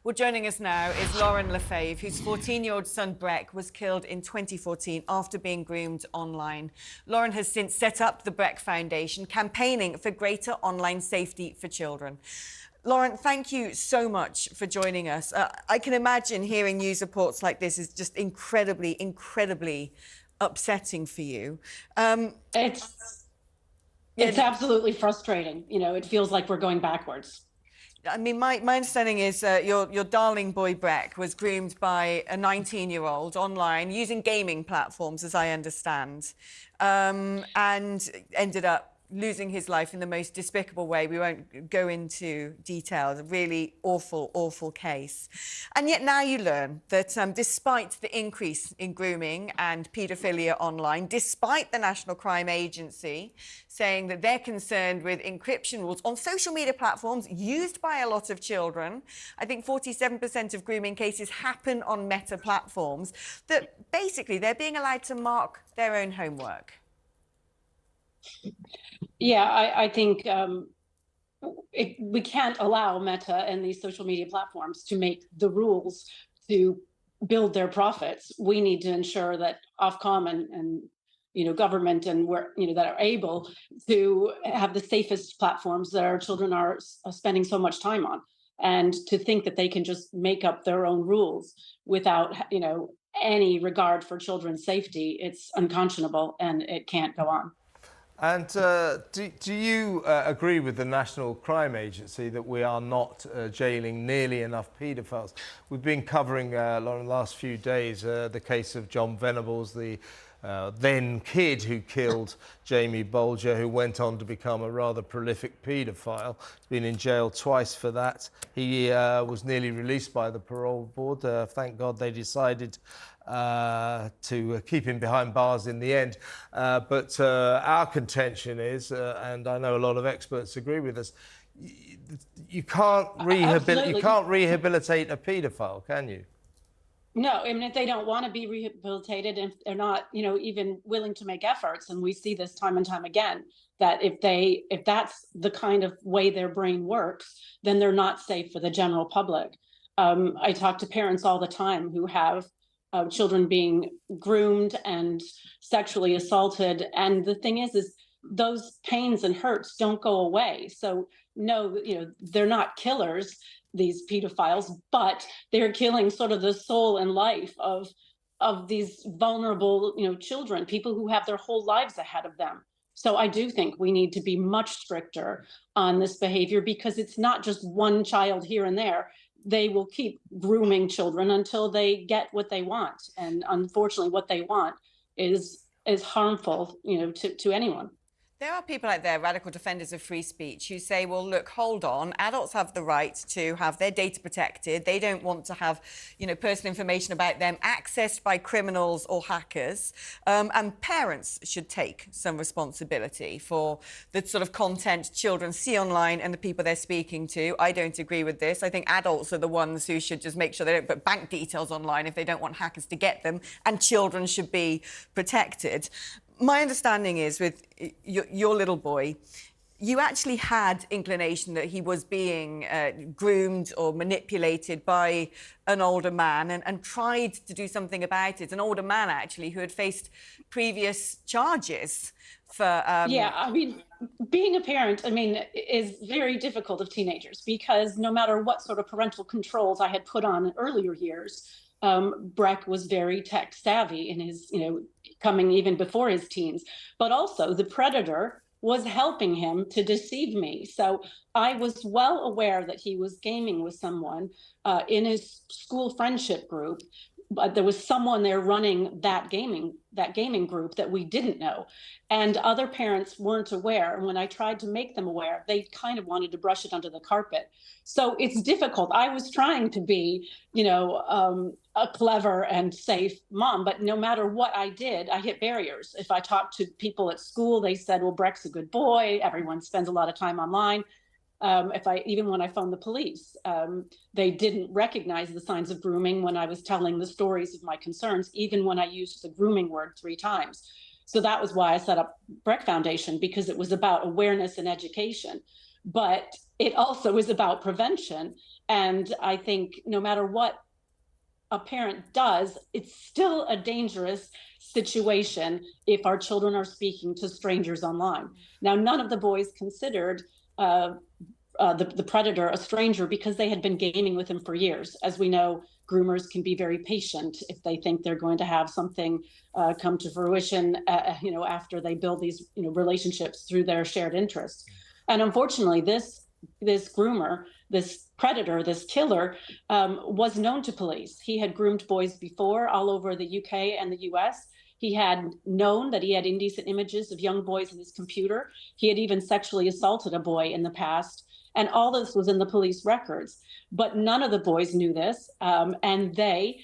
Well, joining us now is Lorin, whose 14-year-old son Breck was killed in 2014 after being groomed online. Lorin has since set up the Breck Foundation, campaigning for greater online safety for children. Lorin, thank you so much for joining us. I can imagine hearing news reports like this is just incredibly upsetting for you. It's absolutely frustrating. You know, it feels like we're going backwards. I mean, my understanding is your darling boy Breck was groomed by a 19-year-old online using gaming platforms, as I understand, and ended up losing his life in the most despicable way. We won't go into details. A really awful case. And yet now you learn that despite the increase in grooming and paedophilia online, despite the National Crime Agency saying that they're concerned with encryption rules on social media platforms used by a lot of children, I think 47% of grooming cases happen on Meta platforms, that basically they're being allowed to mark their own homework. Yeah, I think we can't allow Meta and these social media platforms to make the rules to build their profits. We need to ensure that Ofcom and government and that are able to have the safest platforms that our children are spending so much time on, and to think that they can just make up their own rules without any regard for children's safety. It's unconscionable, and it can't go on. And do you agree with the National Crime Agency that we are not jailing nearly enough paedophiles? We've been covering, Lorin, the last few days, the case of John Venables, the then kid who killed Jamie Bolger, who went on to become a rather prolific paedophile. Been in jail twice for that. He was nearly released by the parole board. Thank God they decided to keep him behind bars in the end. But our contention is, and I know a lot of experts agree with us, you can't rehabilitate a paedophile, can you? No, I mean, if they don't want to be rehabilitated, and if they're not, even willing to make efforts, and we see this time and time again, that if that's the kind of way their brain works, then they're not safe for the general public. I talk to parents all the time who have children being groomed and sexually assaulted, and the thing is those pains and hurts don't go away. So no, they're not killers, these pedophiles, but they're killing sort of the soul and life of these vulnerable, children, people who have their whole lives ahead of them. So I do think we need to be much stricter on this behavior, because it's not just one child here and there. They will keep grooming children until they get what they want, and unfortunately, what they want is harmful, to anyone. There are people out there, radical defenders of free speech, who say, well, look, hold on, adults have the right to have their data protected. They don't want to have, personal information about them accessed by criminals or hackers. And parents should take some responsibility for the sort of content children see online and the people they're speaking to. I don't agree with this. I think adults are the ones who should just make sure they don't put bank details online if they don't want hackers to get them, and children should be protected. My understanding is, with your little boy, you actually had inclination that he was being groomed or manipulated by an older man, and tried to do something about it. An older man, actually, who had faced previous charges for... Yeah, I mean, being a parent, is very difficult of teenagers, because no matter what sort of parental controls I had put on in earlier years, Breck was very tech savvy in his, coming even before his teens, but also the predator was helping him to deceive me. So I was well aware that he was gaming with someone in his school friendship group, but there was someone there running that gaming group that we didn't know, and other parents weren't aware. And when I tried to make them aware, they kind of wanted to brush it under the carpet. So it's difficult. I was trying to be, a clever and safe mom, but no matter what I did, I hit barriers. If I talked to people at school, they said, well, Breck's a good boy. Everyone spends a lot of time online. Even when I phoned the police, they didn't recognize the signs of grooming when I was telling the stories of my concerns, even when I used the grooming word 3 times. So that was why I set up Breck Foundation, because it was about awareness and education, but it also is about prevention. And I think no matter what a parent does, it's still a dangerous situation if our children are speaking to strangers online. Now, none of the boys considered the predator a stranger because they had been gaming with him for years. As we know, groomers can be very patient if they think they're going to have something come to fruition, after they build these, relationships through their shared interests. And unfortunately, this groomer, this predator, this killer, was known to police. He had groomed boys before all over the UK and the US. He had known that he had indecent images of young boys in his computer. He had even sexually assaulted a boy in the past. And all this was in the police records. But none of the boys knew this. And they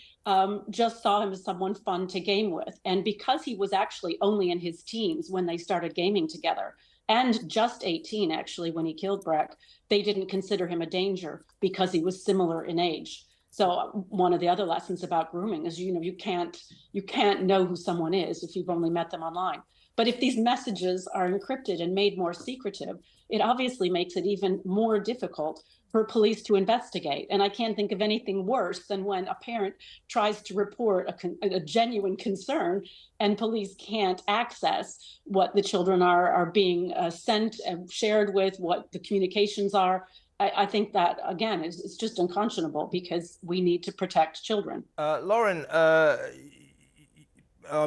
just saw him as someone fun to game with. And because he was actually only in his teens when they started gaming together, and just 18 actually when he killed Breck, they didn't consider him a danger because he was similar in age. So one of the other lessons about grooming is, you can't know who someone is if you've only met them online. But if these messages are encrypted and made more secretive, it obviously makes it even more difficult for police to investigate. And I can't think of anything worse than when a parent tries to report a genuine concern and police can't access what the children are being sent and shared with, what the communications are. I think that, again, it's just unconscionable because we need to protect children. Lorin,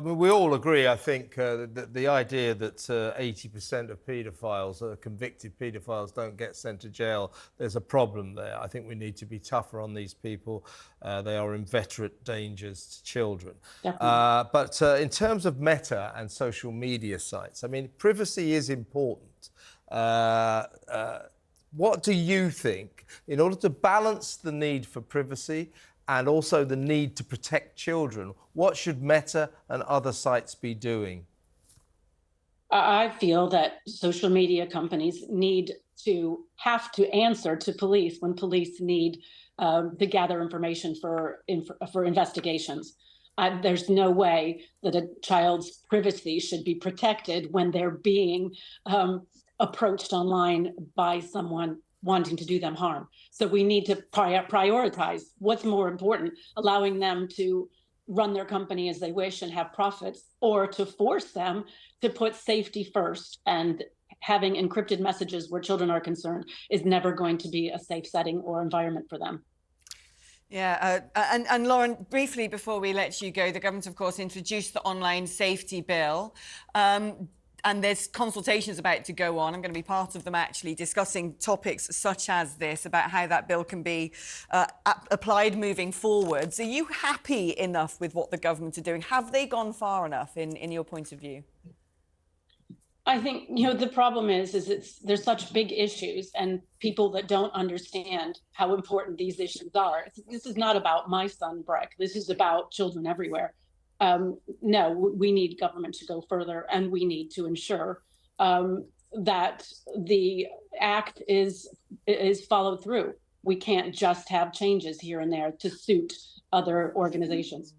we all agree, I think, that the idea that 80% of paedophiles, convicted paedophiles, don't get sent to jail, there's a problem there. I think we need to be tougher on these people. They are inveterate dangers to children. But in terms of Meta and social media sites, I mean, privacy is important. What do you think, in order to balance the need for privacy and also the need to protect children, what should Meta and other sites be doing? I feel that social media companies have to answer to police when police need to gather information for investigations. There's no way that a child's privacy should be protected when they're being approached online by someone wanting to do them harm. So we need to prioritize what's more important, allowing them to run their company as they wish and have profits, or to force them to put safety first. And having encrypted messages where children are concerned is never going to be a safe setting or environment for them. Yeah, and Lorin, briefly before we let you go, the government, of course, introduced the online safety bill. And there's consultations about to go on. I'm going to be part of them, actually, discussing topics such as this, about how that bill can be applied moving forwards. Are you happy enough with what the government are doing? Have they gone far enough in your point of view? I think, the problem is there's such big issues, and people that don't understand how important these issues are. This is not about my son, Breck. This is about children everywhere. No, we need government to go further, and we need to ensure that the act is followed through. We can't just have changes here and there to suit other organizations.